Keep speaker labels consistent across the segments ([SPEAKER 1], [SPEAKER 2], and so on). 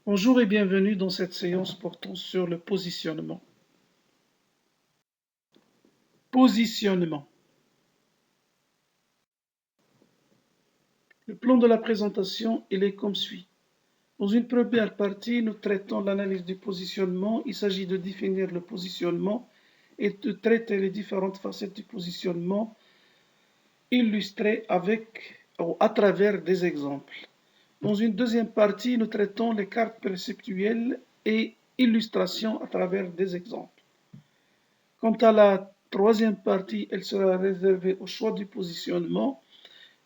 [SPEAKER 1] Bonjour et bienvenue dans cette séance portant sur le positionnement. Positionnement. Le plan de la présentation, il est comme suit. Dans une première partie, nous traitons l'analyse du positionnement. Il s'agit de définir le positionnement et de traiter les différentes facettes du positionnement illustrées à travers des exemples. Dans une deuxième partie, nous traitons les cartes perceptuelles et illustrations à travers des exemples. Quant à la troisième partie, elle sera réservée au choix du positionnement.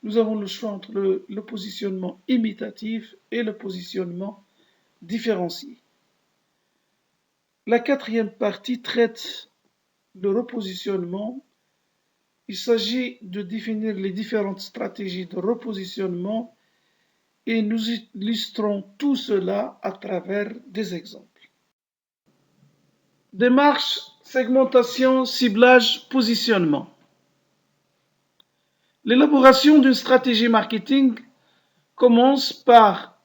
[SPEAKER 1] Nous avons le choix entre le positionnement imitatif et le positionnement différencié. La quatrième partie traite de repositionnement. Il s'agit de définir les différentes stratégies de repositionnement et nous illustrons tout cela à travers des exemples. Démarche, segmentation, ciblage, positionnement. L'élaboration d'une stratégie marketing commence par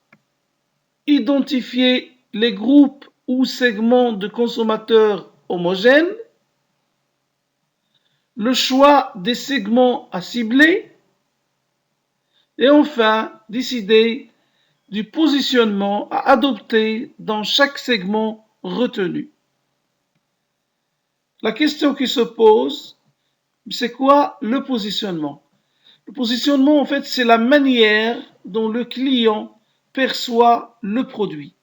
[SPEAKER 1] identifier les groupes ou segments de consommateurs homogènes, le choix des segments à cibler et enfin décider du positionnement à adopter dans chaque segment retenu. La question qui se pose, c'est quoi le positionnement? Le positionnement, en fait, c'est la manière dont le client perçoit le produit.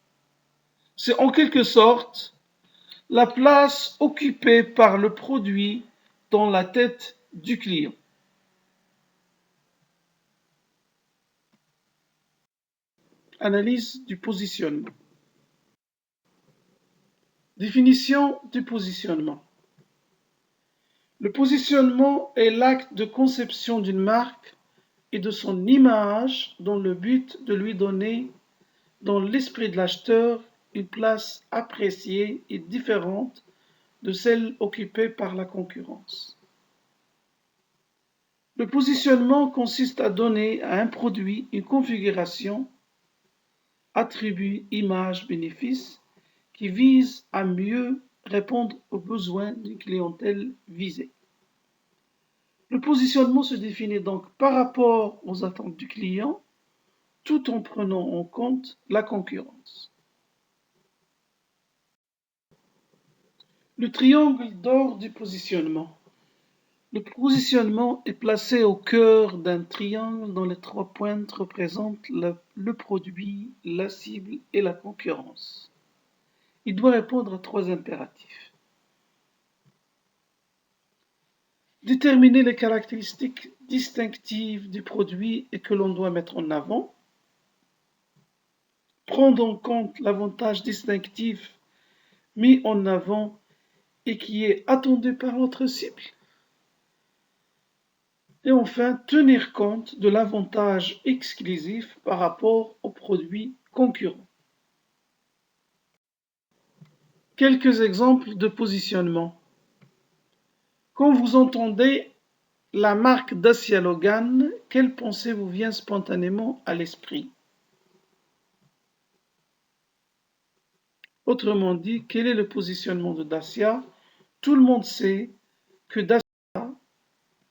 [SPEAKER 1] C'est en quelque sorte la place occupée par le produit dans la tête du client. Analyse du positionnement. Définition du positionnement. Le positionnement est l'acte de conception d'une marque et de son image dans le but de lui donner, dans l'esprit de l'acheteur, une place appréciée et différente de celle occupée par la concurrence. Le positionnement consiste à donner à un produit une configuration, attribut, image, bénéfice, qui vise à mieux répondre aux besoins d'une clientèle visée. Le positionnement se définit donc par rapport aux attentes du client, tout en prenant en compte la concurrence. Le triangle d'or du positionnement. Le positionnement est placé au cœur d'un triangle dont les trois pointes représentent le produit, la cible et la concurrence. Il doit répondre à trois impératifs. Déterminer les caractéristiques distinctives du produit et que l'on doit mettre en avant. Prendre en compte l'avantage distinctif mis en avant et qui est attendu par notre cible. Et enfin, tenir compte de l'avantage exclusif par rapport aux produits concurrents. Quelques exemples de positionnement. Quand vous entendez la marque Dacia Logan, quelle pensée vous vient spontanément à l'esprit? Autrement dit, quel est le positionnement de Dacia? Tout le monde sait que Dacia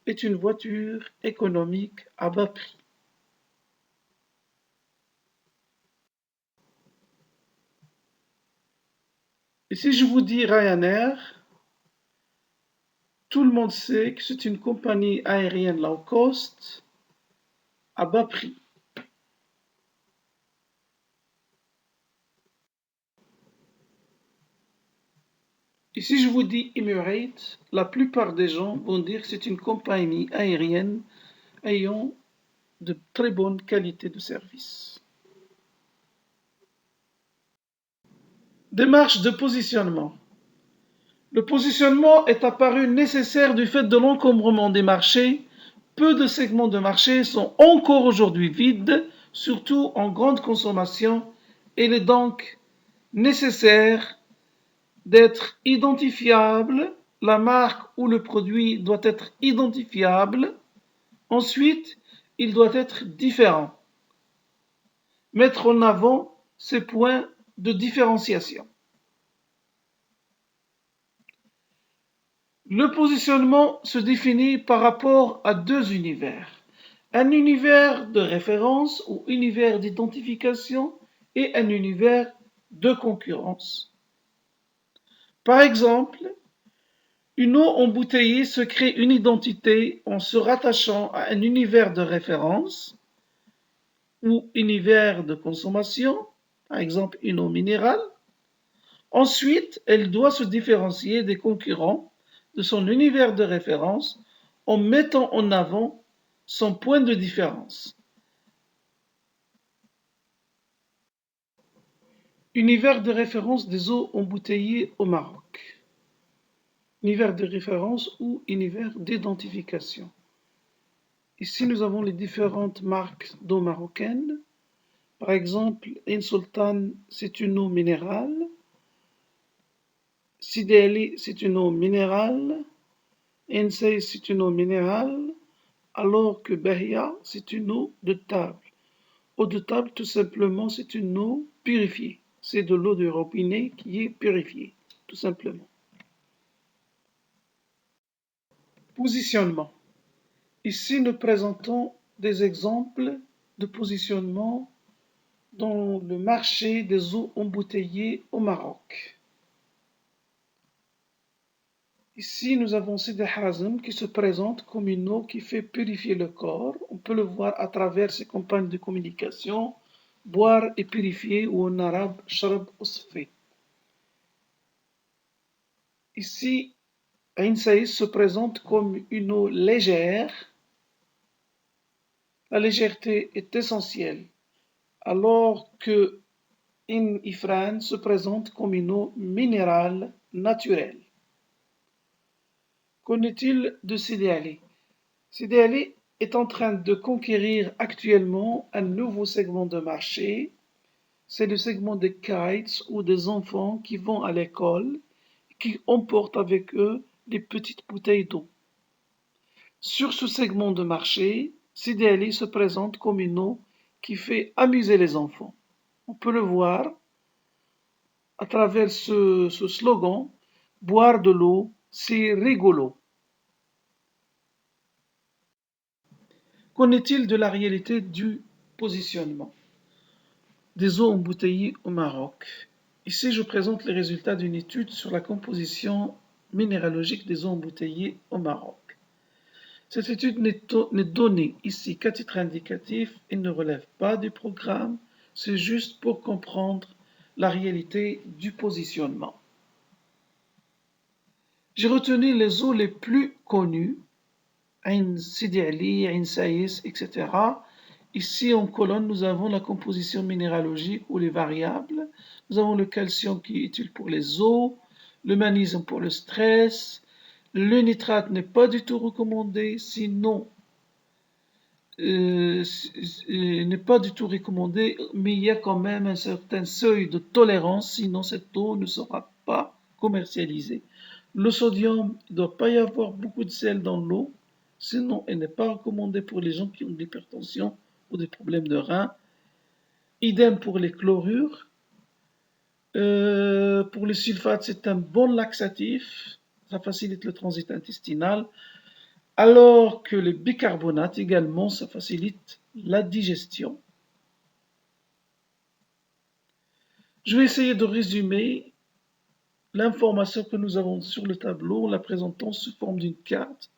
[SPEAKER 1] est une voiture économique à bas prix. Et si je vous dis Ryanair, tout le monde sait que c'est une compagnie aérienne low cost à bas prix. Et si je vous dis Emirates, la plupart des gens vont dire que c'est une compagnie aérienne ayant de très bonne qualité de service. Démarche de positionnement. Le positionnement est apparu nécessaire du fait de l'encombrement des marchés. Peu de segments de marché sont encore aujourd'hui vides, surtout en grande consommation. Il est donc nécessaire d'être identifiable. La marque ou le produit doit être identifiable. Ensuite, il doit être différent. Mettre en avant ses points de différenciation. Le positionnement se définit par rapport à deux univers. Un univers de référence ou univers d'identification et un univers de concurrence. Par exemple, une eau embouteillée se crée une identité en se rattachant à un univers de référence ou univers de consommation, par exemple une eau minérale. Ensuite, elle doit se différencier des concurrents de son univers de référence en mettant en avant son point de différence. Univers de référence des eaux embouteillées au Maroc. Univers de référence ou univers d'identification. Ici, nous avons les différentes marques d'eau marocaines. Par exemple, Ain Sultan, c'est une eau minérale. Sidi Ali, c'est une eau minérale. Ain Sais, c'est une eau minérale. Alors que Bahia, c'est une eau de table. Eau de table, tout simplement, c'est une eau purifiée. C'est de l'eau de robinet qui est purifiée, tout simplement. Positionnement. Ici, nous présentons des exemples de positionnement dans le marché des eaux embouteillées au Maroc. Ici, nous avons Sidi Hazem qui se présente comme une eau qui fait purifier le corps. On peut le voir à travers ses campagnes de communication, boire et purifier, ou en arabe, sharab usfi. Ici, Ain Saïs se présente comme une eau légère. La légèreté est essentielle, alors que In Ifran se présente comme une eau minérale naturelle. Qu'en est-il de Sidi Ali? Sidi Ali est en train de conquérir actuellement un nouveau segment de marché. C'est le segment des kids ou des enfants qui vont à l'école et qui emportent avec eux des petites bouteilles d'eau. Sur ce segment de marché, Sidi Ali se présente comme une eau qui fait amuser les enfants. On peut le voir à travers ce slogan, boire de l'eau, c'est rigolo. Qu'en est-il de la réalité du positionnement des eaux embouteillées au Maroc? Ici, je présente les résultats d'une étude sur la composition minéralogique des eaux embouteillées au Maroc. Cette étude n'est donnée ici qu'à titre indicatif et ne relève pas du programme, c'est juste pour comprendre la réalité du positionnement. J'ai retenu les eaux les plus connues, Ain Sidi Ali, Ain Saïs, etc. Ici en colonne, nous avons la composition minéralogique ou les variables. Nous avons le calcium qui est utile pour les os, le magnésium pour le stress. Le nitrate n'est pas du tout recommandé, sinon n'est pas du tout recommandé, mais il y a quand même un certain seuil de tolérance, sinon cette eau ne sera pas commercialisée. Le sodium, il ne doit pas y avoir beaucoup de sel dans l'eau, sinon elle n'est pas recommandée pour les gens qui ont de l'hypertension ou des problèmes de reins. Idem pour les chlorures. Pour les sulfates, c'est un bon laxatif, ça facilite le transit intestinal, alors que le bicarbonate également, ça facilite la digestion. Je vais essayer de résumer l'information que nous avons sur le tableau en la présentant sous forme d'une carte.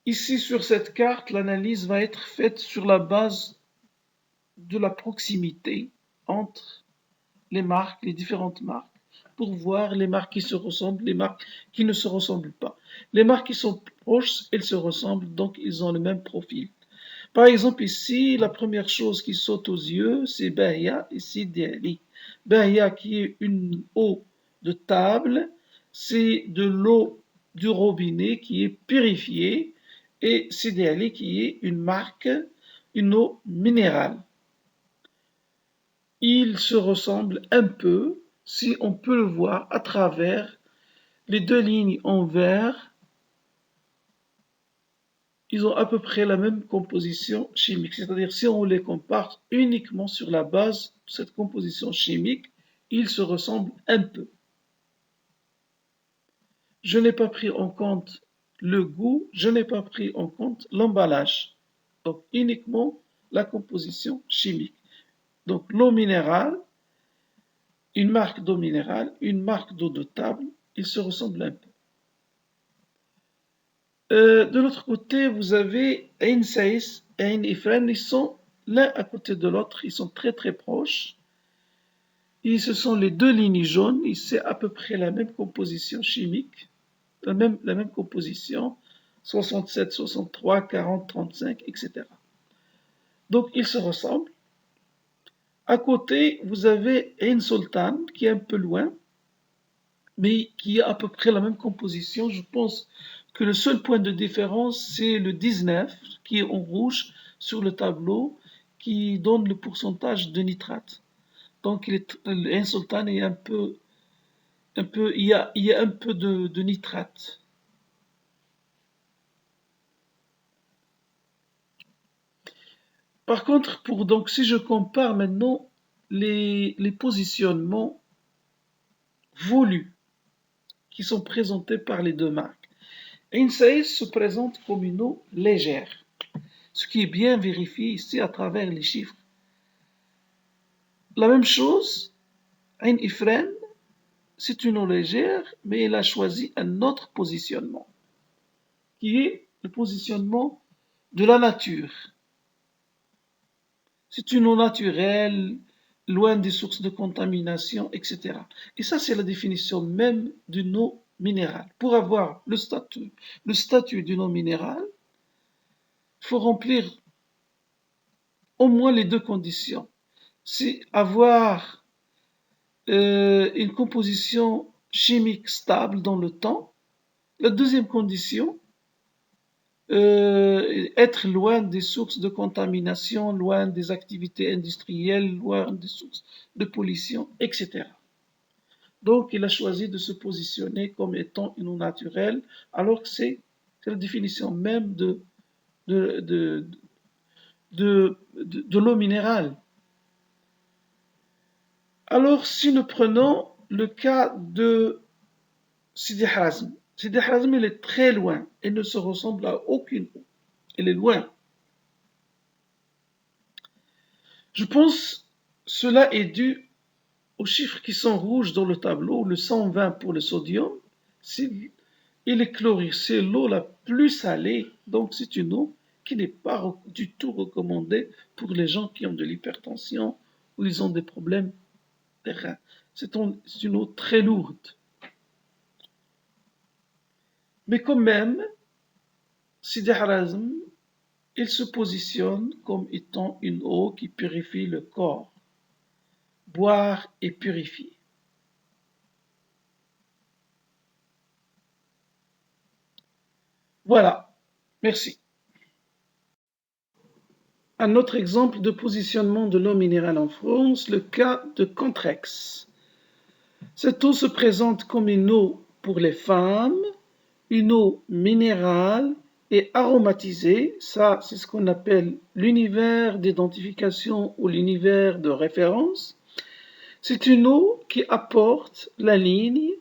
[SPEAKER 1] Ici, sur cette carte, l'analyse va être faite sur la base de la proximité entre les marques, les différentes marques, pour voir les marques qui se ressemblent, les marques qui ne se ressemblent pas. Les marques qui sont proches, elles se ressemblent, donc ils ont le même profil. Par exemple, ici, la première chose qui saute aux yeux, c'est Bahia et Sidi Ali. Bahia qui est une eau de table, c'est de l'eau du robinet qui est purifiée, et Sidi Ali qui est une marque, une eau minérale. Ils se ressemblent un peu, si on peut le voir à travers les deux lignes en vert ils ont à peu près la même composition chimique. C'est-à-dire, si on les compare uniquement sur la base de cette composition chimique, ils se ressemblent un peu. Je n'ai pas pris en compte le goût, je n'ai pas pris en compte l'emballage. Donc, uniquement la composition chimique. Donc, l'eau minérale, une marque d'eau minérale, une marque d'eau de table, ils se ressemblent un peu. De l'autre côté, vous avez Ain Saïs et Ain Ifren, ils sont l'un à côté de l'autre, ils sont très très proches. Et ce sont les deux lignes jaunes, et c'est à peu près la même composition chimique, la même composition, 67, 63, 40, 35, etc. Donc ils se ressemblent. À côté, vous avez Ain Sultan, qui est un peu loin, mais qui a à peu près la même composition. Je pense que le seul point de différence, c'est le 19, qui est en rouge sur le tableau, qui donne le pourcentage de nitrate. Donc, un sultan est il y a un peu de nitrate. Par contre, donc, si je compare maintenant les positionnements voulus qui sont présentés par les deux marques, Insaïs se présente comme une eau légère, ce qui est bien vérifié ici à travers les chiffres. La même chose, Ain Ifren, c'est une eau légère, mais elle a choisi un autre positionnement, qui est le positionnement de la nature. C'est une eau naturelle, loin des sources de contamination, etc. Et ça, c'est la définition même d'une eau minérale. Pour avoir le statut d'une eau minérale, il faut remplir au moins les deux conditions. C'est avoir une composition chimique stable dans le temps. La deuxième condition, être loin des sources de contamination, loin des activités industrielles, loin des sources de pollution, etc. Donc, il a choisi de se positionner comme étant une eau naturelle, alors que c'est la définition même de, de, de l'eau minérale. Alors, si nous prenons le cas de Sidi Harazm, Sidi Harazm, il est très loin et ne se ressemble à aucune eau. Il est loin. Je pense que cela est dû aux chiffres qui sont rouges dans le tableau, le 120 pour le sodium. Il est chlorure, c'est l'eau la plus salée, donc c'est une eau qui n'est pas du tout recommandée pour les gens qui ont de l'hypertension ou ils ont des problèmes des reins. C'est une eau très lourde. Mais quand même, Sidi Harazm, il se positionne comme étant une eau qui purifie le corps. Boire et purifier. Voilà, merci. Un autre exemple de positionnement de l'eau minérale en France, le cas de Contrex. Cette eau se présente comme une eau pour les femmes, une eau minérale et aromatisée. Ça, c'est ce qu'on appelle l'univers d'identification ou l'univers de référence. C'est une eau qui apporte la ligne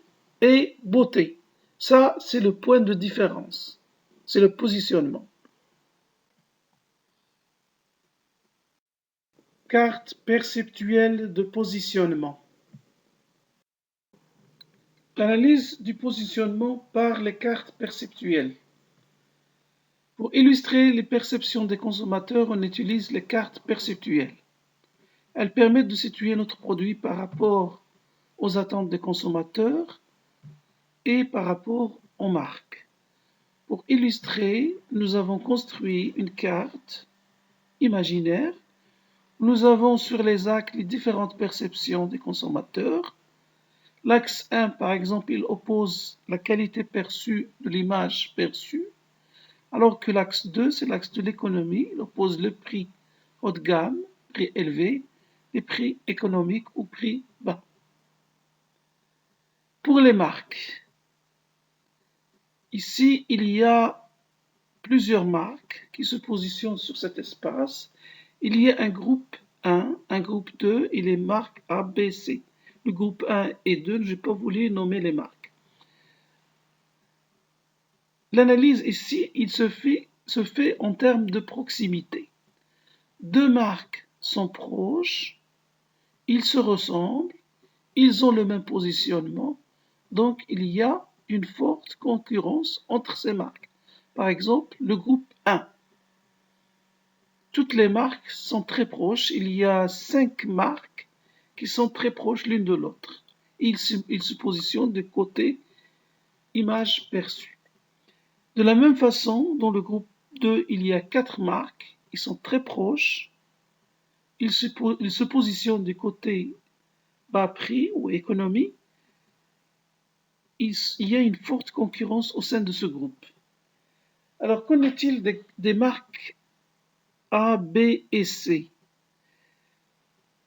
[SPEAKER 1] et beauté. Ça, c'est le point de différence. C'est le positionnement. Carte perceptuelle de positionnement. L'analyse du positionnement par les cartes perceptuelles. Pour illustrer les perceptions des consommateurs, on utilise les cartes perceptuelles. Elles permettent de situer notre produit par rapport aux attentes des consommateurs et par rapport aux marques. Pour illustrer, nous avons construit une carte imaginaire. Nous avons sur les axes les différentes perceptions des consommateurs. L'axe 1, par exemple, il oppose la qualité perçue de l'image perçue, alors que l'axe 2, c'est l'axe de l'économie, il oppose le prix haut de gamme, prix élevé, et prix économique ou prix bas. Pour les marques, ici, il y a plusieurs marques qui se positionnent sur cet espace. Il y a un groupe 1, un groupe 2 et les marques A, B, C. Le groupe 1 et 2, je n'ai pas voulu nommer les marques. L'analyse ici, il se fait en termes de proximité. Deux marques sont proches, ils se ressemblent, ils ont le même positionnement, donc il y a une forte concurrence entre ces marques. Par exemple, le groupe 1. Toutes les marques sont très proches, il y a 5 marques qui sont très proches l'une de l'autre. Ils se positionnent du côté image perçue. De la même façon, dans le groupe 2, il y a 4 marques, ils sont très proches, ils se positionnent du côté bas prix ou économie. Il y a une forte concurrence au sein de ce groupe. Alors, qu'en est-il des marques A, B et C?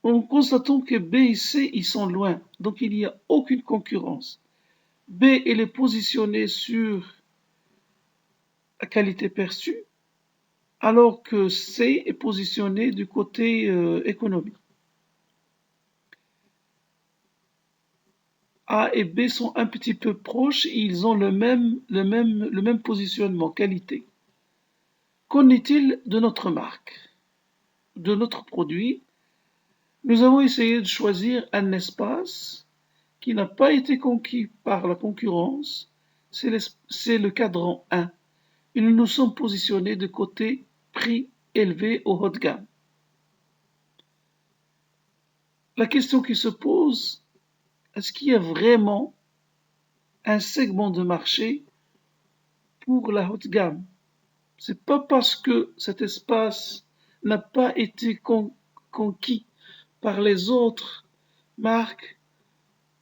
[SPEAKER 1] En constatant que B et C, ils sont loin, donc il n'y a aucune concurrence. B, elle est positionnée sur la qualité perçue, alors que C est positionné du côté économie. A et B sont un petit peu proches et ils ont le même positionnement, qualité. Qu'en est-il de notre marque, de notre produit? Nous avons essayé de choisir un espace qui n'a pas été conquis par la concurrence, c'est le cadran 1. Et nous nous sommes positionnés de côté prix élevé au haut de gamme. La question qui se pose, est-ce qu'il y a vraiment un segment de marché pour la haute gamme? C'est pas parce que cet espace n'a pas été conquis par les autres marques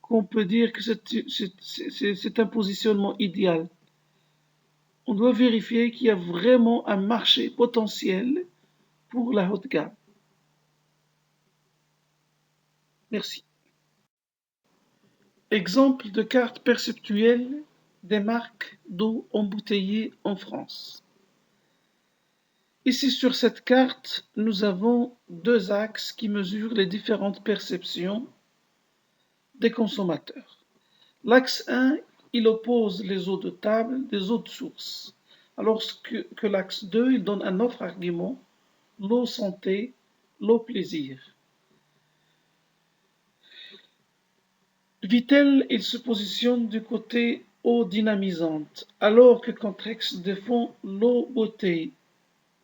[SPEAKER 1] qu'on peut dire que c'est un positionnement idéal. On doit vérifier qu'il y a vraiment un marché potentiel pour la haute gamme. Merci. Exemple de carte perceptuelle des marques d'eau embouteillée en France. Ici sur cette carte, nous avons deux axes qui mesurent les différentes perceptions des consommateurs. L'axe 1, il oppose les eaux de table des eaux de source, alors que l'axe 2, il donne un autre argument, l'eau santé, l'eau plaisir. Vittel, il se positionne du côté eau dynamisante, alors que Contrex défend l'eau beauté.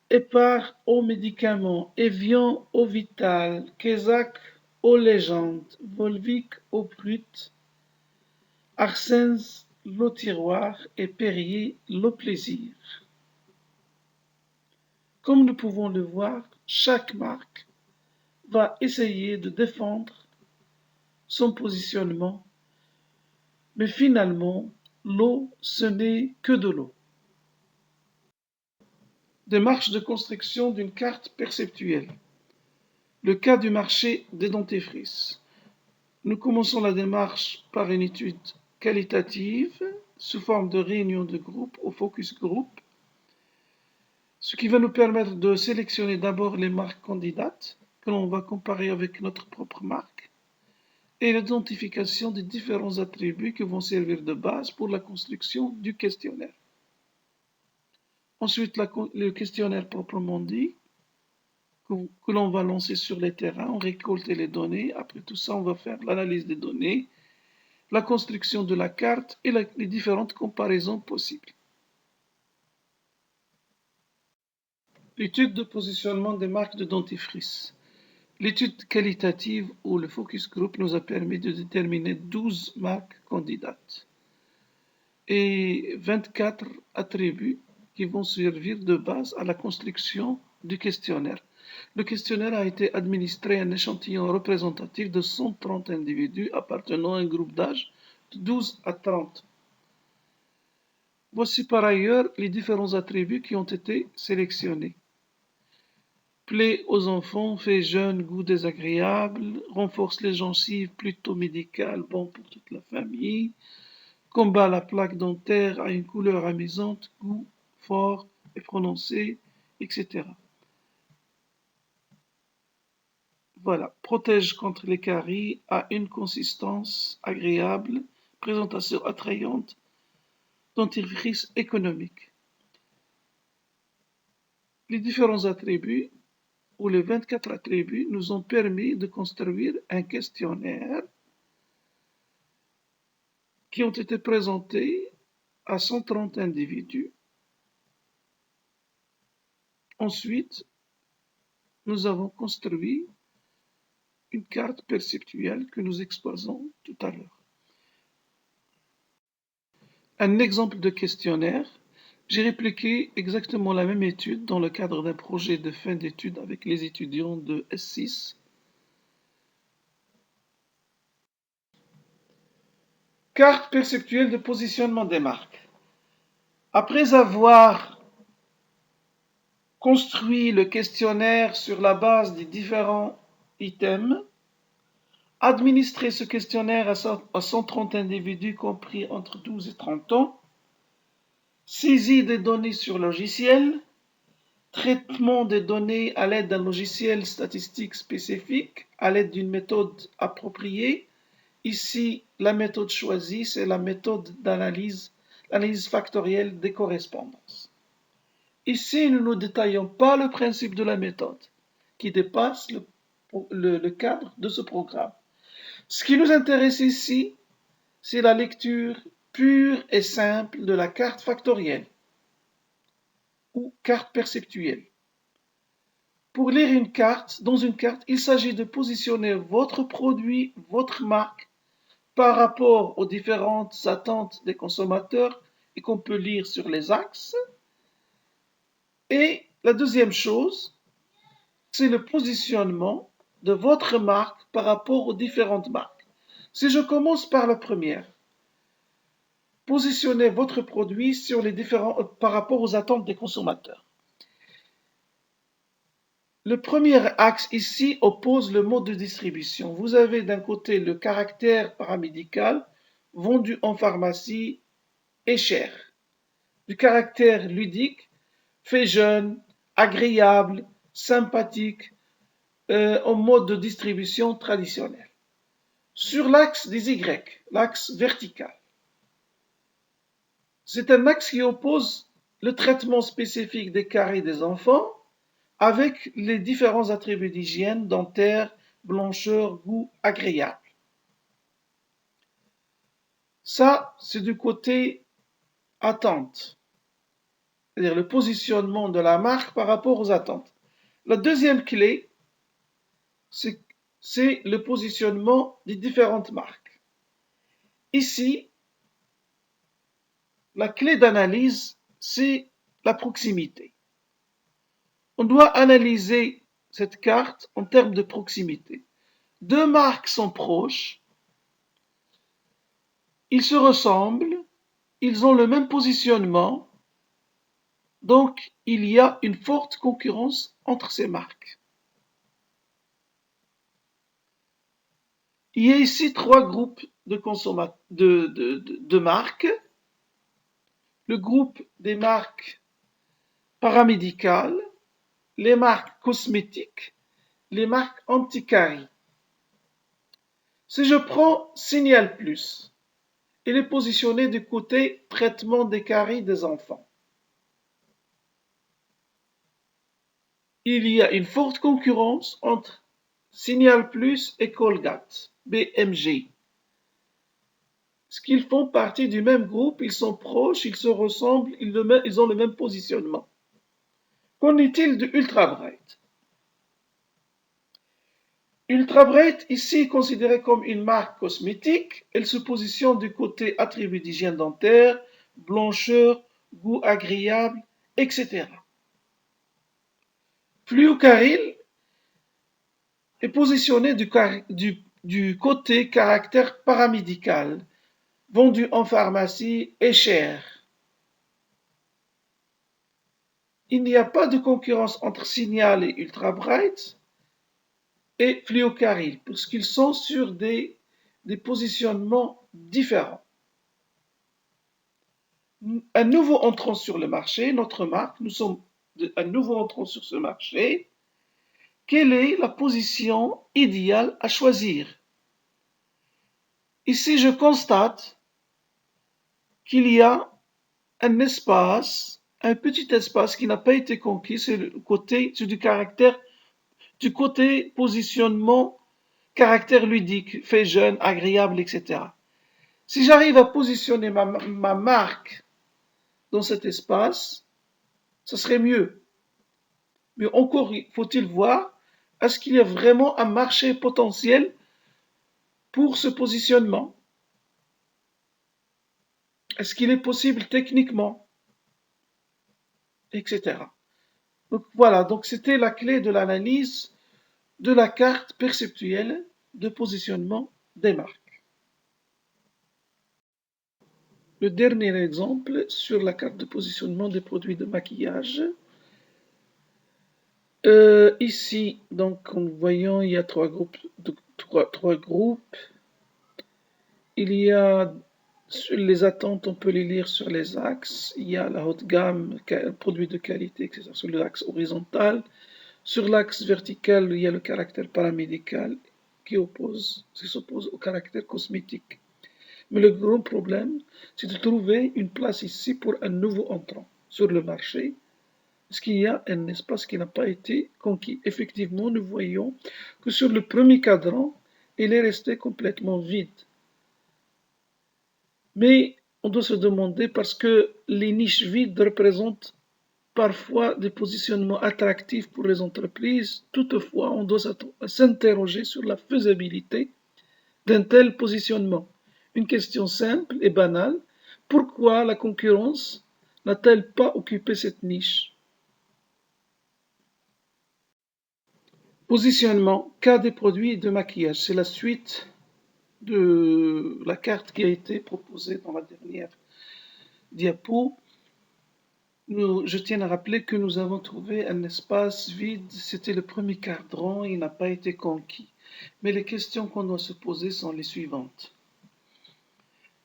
[SPEAKER 1] Épar aux médicaments, Evian au vital, Kézak aux légendes, Volvic au brut, Arsène l'eau tiroir et Perrier l'eau plaisir. Comme nous pouvons le voir, chaque marque va essayer de défendre son positionnement, mais finalement, l'eau, ce n'est que de l'eau. Démarche de construction d'une carte perceptuelle. Le cas du marché des dentifrices. Nous commençons la démarche par une étude qualitative sous forme de réunion de groupe ou focus group, ce qui va nous permettre de sélectionner d'abord les marques candidates que l'on va comparer avec notre propre marque et l'identification des différents attributs qui vont servir de base pour la construction du questionnaire. Ensuite, le questionnaire proprement dit, que l'on va lancer sur les terrains, on récolte les données. Après tout ça, on va faire l'analyse des données, la construction de la carte et les différentes comparaisons possibles. L'étude de positionnement des marques de dentifrice. L'étude qualitative ou le focus group nous a permis de déterminer 12 marques candidates et 24 attributs qui vont servir de base à la construction du questionnaire. Le questionnaire a été administré à un échantillon représentatif de 130 individus appartenant à un groupe d'âge de 12 à 30. Voici par ailleurs les différents attributs qui ont été sélectionnés. Plaît aux enfants, fait jeune, goût désagréable, renforce les gencives, plutôt médical, bon pour toute la famille, combat la plaque dentaire, a une couleur amusante, goût fort, est prononcé, etc. Voilà, protège contre les caries, a une consistance agréable, présentation attrayante, dentifrice économique. Les différents attributs ou les 24 attributs nous ont permis de construire un questionnaire qui ont été présentés à 130 individus. Ensuite, nous avons construit une carte perceptuelle que nous exposons tout à l'heure. Un exemple de questionnaire. J'ai répliqué exactement la même étude dans le cadre d'un projet de fin d'études avec les étudiants de S6. Carte perceptuelle de positionnement des marques. Après avoir construit le questionnaire sur la base des différents items, administrer ce questionnaire à 130 individus compris entre 12 et 30 ans, saisie des données sur logiciel, traitement des données à l'aide d'un logiciel statistique spécifique, à l'aide d'une méthode appropriée. Ici, la méthode choisie, c'est la méthode d'analyse, l'analyse factorielle des correspondances. Ici, nous ne détaillons pas le principe de la méthode, qui dépasse le cadre de ce programme. Ce qui nous intéresse ici, c'est la lecture pure et simple de la carte factorielle ou carte perceptuelle. Pour lire une carte, dans une carte, il s'agit de positionner votre produit, votre marque, par rapport aux différentes attentes des consommateurs et qu'on peut lire sur les axes. Et la deuxième chose, c'est le positionnement de votre marque par rapport aux différentes marques. Si je commence par la première, positionnez votre produit sur les par rapport aux attentes des consommateurs. Le premier axe ici oppose le mode de distribution. Vous avez d'un côté le caractère paramédical, vendu en pharmacie et cher. Du caractère ludique, fait jeune, agréable, sympathique, en mode de distribution traditionnel. Sur l'axe des Y, l'axe vertical, c'est un axe qui oppose le traitement spécifique des caries des enfants avec les différents attributs d'hygiène, dentaire, blancheur, goût agréable. Ça, c'est du côté attente, c'est-à-dire le positionnement de la marque par rapport aux attentes. La deuxième clé, c'est le positionnement des différentes marques. Ici, la clé d'analyse, c'est la proximité. On doit analyser cette carte en termes de proximité. Deux marques sont proches, ils se ressemblent, ils ont le même positionnement, donc il y a une forte concurrence entre ces marques. Il y a ici trois groupes de marques. Le groupe des marques paramédicales, les marques cosmétiques, les marques anti-caries. Si je prends Signal Plus, il est positionné du côté traitement des caries des enfants. Il y a une forte concurrence entre Signal Plus et Colgate, BMG. Ce qu'ils font partie du même groupe, ils sont proches, ils se ressemblent, ils ont le même positionnement. Qu'en est-il de Ultra Bright? Ultra Bright, ici considérée comme une marque cosmétique, elle se positionne du côté attribut d'hygiène dentaire, blancheur, goût agréable, etc. Fluocaril est positionné du côté caractère paramédical, vendu en pharmacie et cher. Il n'y a pas de concurrence entre Signal et Ultra Bright et Fluocaril, puisqu'ils sont sur des positionnements différents. un nouveau entrant sur le marché, notre marque, nous sommes un nouveau entrant sur ce marché. Quelle est la position idéale à choisir? Ici, je constate qu'il y a un espace, un petit espace qui n'a pas été conquis, c'est le côté, c'est du côté positionnement, caractère ludique, fait jeune, agréable, etc. Si j'arrive à positionner ma marque dans cet espace, ce serait mieux. Mais encore faut-il voir, est-ce qu'il y a vraiment un marché potentiel pour ce positionnement? Est-ce qu'il est possible techniquement? Etc. Donc voilà, donc c'était la clé de l'analyse de la carte perceptuelle de positionnement des marques. Le dernier exemple sur la carte de positionnement des produits de maquillage. Ici, donc, comme nous voyons, il y a trois groupes. Il y a les attentes, on peut les lire sur les axes. Il y a la haute gamme, produits de qualité, etc. sur l'axe horizontal. Sur l'axe vertical, il y a le caractère paramédical qui s'oppose au caractère cosmétique. Mais le grand problème, c'est de trouver une place ici pour un nouveau entrant sur le marché, parce qu'il y a un espace qui n'a pas été conquis. Effectivement, nous voyons que sur le premier cadran, il est resté complètement vide. Mais on doit se demander parce que les niches vides représentent parfois des positionnements attractifs pour les entreprises. Toutefois, on doit s'interroger sur la faisabilité d'un tel positionnement. Une question simple et banale, pourquoi la concurrence n'a-t-elle pas occupé cette niche? Positionnement, cas des produits de maquillage, c'est la suite de la carte qui a été proposée dans la dernière diapo. Je tiens à rappeler que nous avons trouvé un espace vide, c'était le premier cadran, il n'a pas été conquis. Mais les questions qu'on doit se poser sont les suivantes.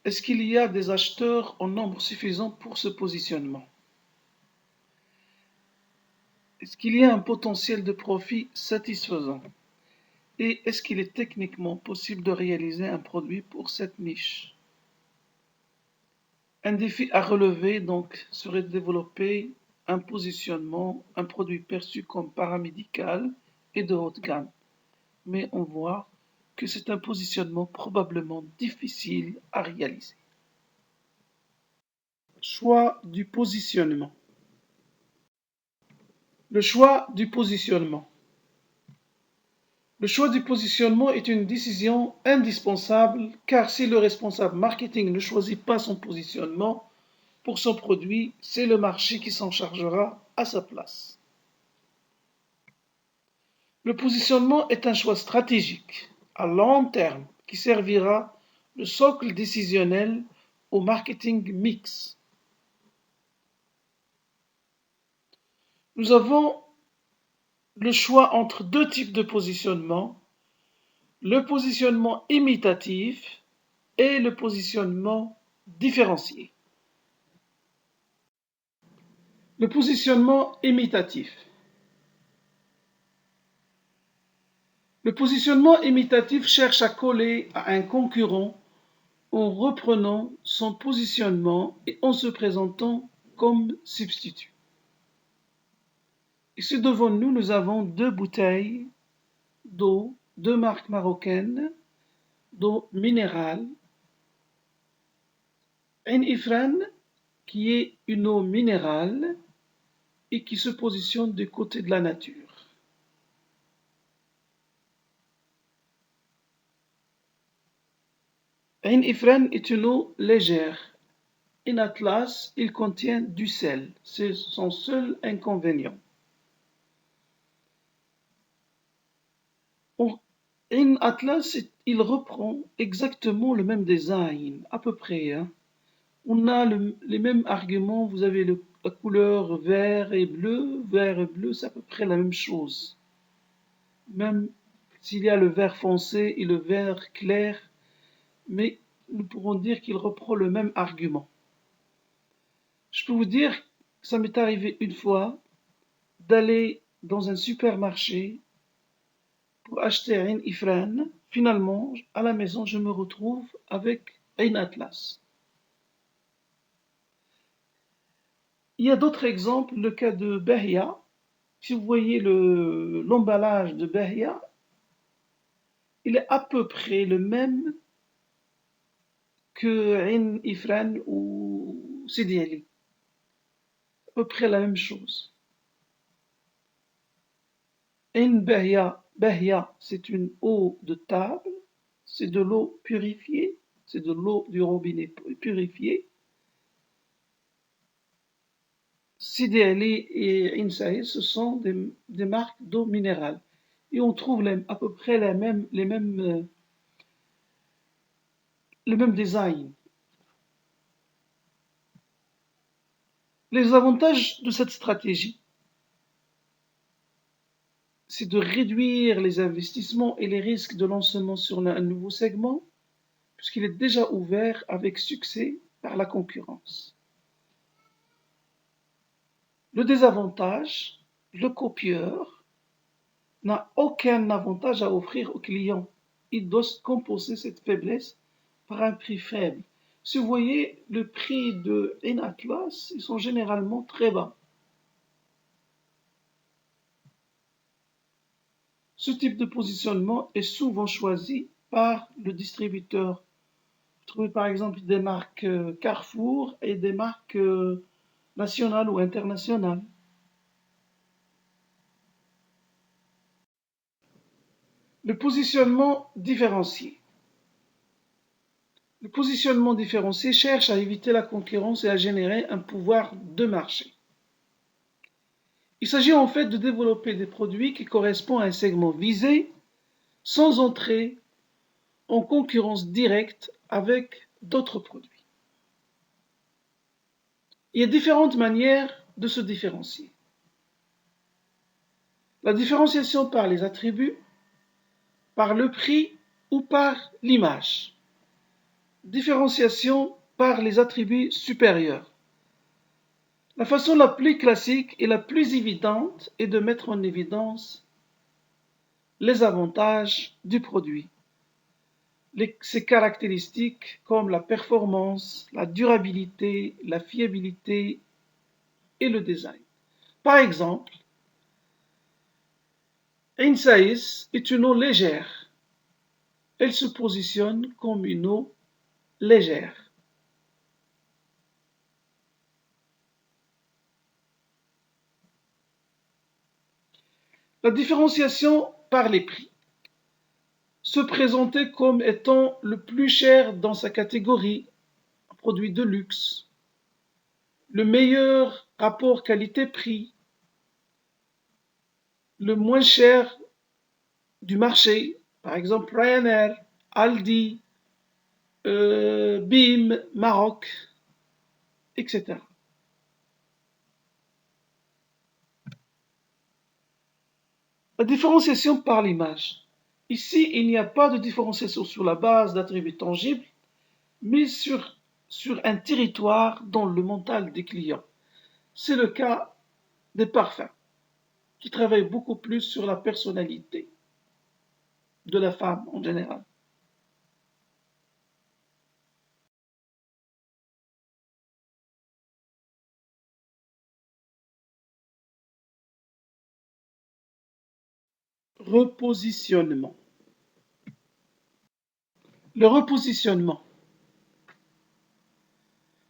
[SPEAKER 1] Est-ce qu'il y a des acheteurs en nombre suffisant pour ce positionnement? Est-ce qu'il y a un potentiel de profit satisfaisant? Et est-ce qu'il est techniquement possible de réaliser un produit pour cette niche? Un défi à relever donc serait de développer un positionnement, un produit perçu comme paramédical et de haute gamme. Mais on voit que c'est un positionnement probablement difficile à réaliser. Choix du positionnement. Le choix du positionnement. Le choix du positionnement est une décision indispensable car si le responsable marketing ne choisit pas son positionnement pour son produit, c'est le marché qui s'en chargera à sa place. Le positionnement est un choix stratégique à long terme qui servira de socle décisionnel au marketing mix. Nous avons le choix entre deux types de positionnement, le positionnement imitatif et le positionnement différencié. Le positionnement imitatif. Le positionnement imitatif cherche à coller à un concurrent en reprenant son positionnement et en se présentant comme substitut. Ici devant nous, nous avons deux bouteilles d'eau, deux marques marocaines d'eau minérale. Ain Ifran, qui est une eau minérale et qui se positionne du côté de la nature. Ain Ifran est une eau légère. In Atlas, il contient du sel. C'est son seul inconvénient. In Atlas, il reprend exactement le même design, à peu près. Hein. On a les mêmes arguments. Vous avez la couleur vert et bleu. Vert et bleu, c'est à peu près la même chose. Même s'il y a le vert foncé et le vert clair, mais nous pourrons dire qu'il reprend le même argument. Je peux vous dire, ça m'est arrivé une fois d'aller dans un supermarché pour acheter un Ifran. Finalement, à la maison, je me retrouve avec un Atlas. Il y a d'autres exemples, le cas de Behia. Si vous voyez l'emballage de Behia, il est à peu près le même que Ain Ifran ou Sidi Ali. À peu près la même chose. Ain Behia, c'est une eau de table, c'est de l'eau purifiée, c'est de l'eau du robinet purifiée. Sidi Ali et Ain Saïd, ce sont des marques d'eau minérale. Et on trouve à peu près le même design. Les avantages de cette stratégie, c'est de réduire les investissements et les risques de lancement sur un nouveau segment, puisqu'il est déjà ouvert avec succès par la concurrence. Le désavantage, le copieur n'a aucun avantage à offrir au client. Il doit compenser cette faiblesse par un prix faible. Si vous voyez, le prix de Atlas, ils sont généralement très bas. Ce type de positionnement est souvent choisi par le distributeur. Vous trouvez par exemple des marques Carrefour et des marques nationales ou internationales. Le positionnement différencié. Le positionnement différencié cherche à éviter la concurrence et à générer un pouvoir de marché. Il s'agit en fait de développer des produits qui correspondent à un segment visé sans entrer en concurrence directe avec d'autres produits. Il y a différentes manières de se différencier. La différenciation par les attributs, par le prix ou par l'image. Différenciation par les attributs supérieurs. La façon la plus classique et la plus évidente est de mettre en évidence les avantages du produit. Ses caractéristiques comme la performance, la durabilité, la fiabilité et le design. Par exemple, Ain Saïs est une eau légère. Elle se positionne comme une eau légère. La différenciation par les prix. Se présenter comme étant le plus cher dans sa catégorie, un produit de luxe, le meilleur rapport qualité-prix, le moins cher du marché, par exemple Ryanair, Aldi, BIM, Maroc, etc. La différenciation par l'image. Ici, il n'y a pas de différenciation sur la base d'attributs tangibles, mais sur un territoire dans le mental des clients. C'est le cas des parfums, qui travaillent beaucoup plus sur la personnalité de la femme en général. Repositionnement. Le repositionnement.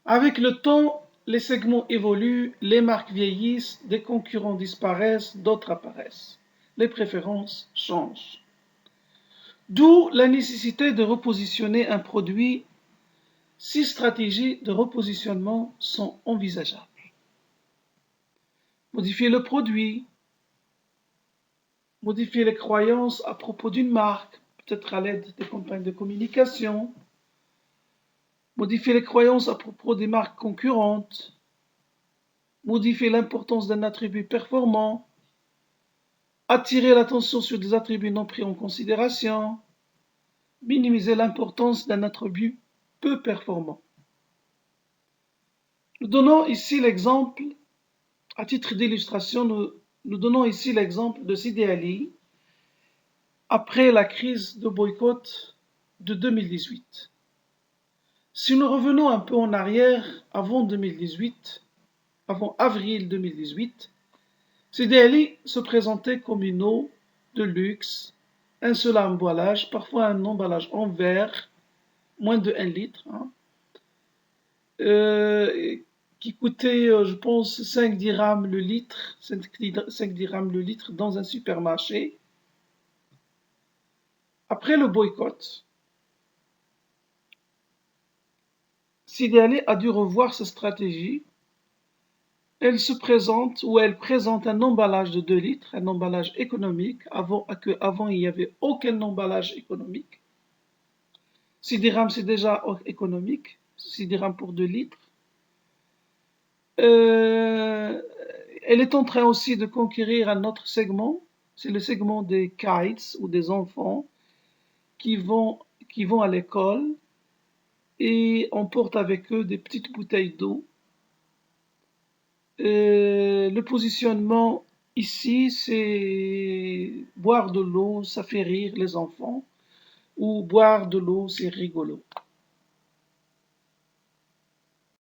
[SPEAKER 1] Avec le temps, les segments évoluent, les marques vieillissent, des concurrents disparaissent, d'autres apparaissent. Les préférences changent. D'où la nécessité de repositionner un produit. 6 stratégies de repositionnement sont envisageables. Modifier le produit, modifier les croyances à propos d'une marque, peut-être à l'aide des campagnes de communication, modifier les croyances à propos des marques concurrentes, modifier l'importance d'un attribut performant, attirer l'attention sur des attributs non pris en considération, minimiser l'importance d'un attribut peu performant. Nous donnons ici l'exemple, à titre d'illustration, nous donnons ici l'exemple de Sidi Ali après la crise de boycott de 2018. Si nous revenons un peu en arrière, avant 2018, avant avril 2018, Sidi Ali se présentait comme une eau de luxe, un seul emballage, parfois un emballage en verre, moins de 1 litre, qui coûtait, je pense, 5 dirhams le litre, 5 dirhams le litre dans un supermarché. Après le boycott, Sidi Ali a dû revoir sa stratégie. Elle présente un emballage de 2 litres, un emballage économique, avant il n'y avait aucun emballage économique. 6 dirhams c'est déjà économique, 6 dirhams pour 2 litres. Elle est en train aussi de conquérir un autre segment, c'est le segment des kids ou des enfants qui vont, qui vont à l'école et emportent avec eux des petites bouteilles d'eau. Le positionnement ici, c'est boire de l'eau, ça fait rire les enfants, ou boire de l'eau, c'est rigolo.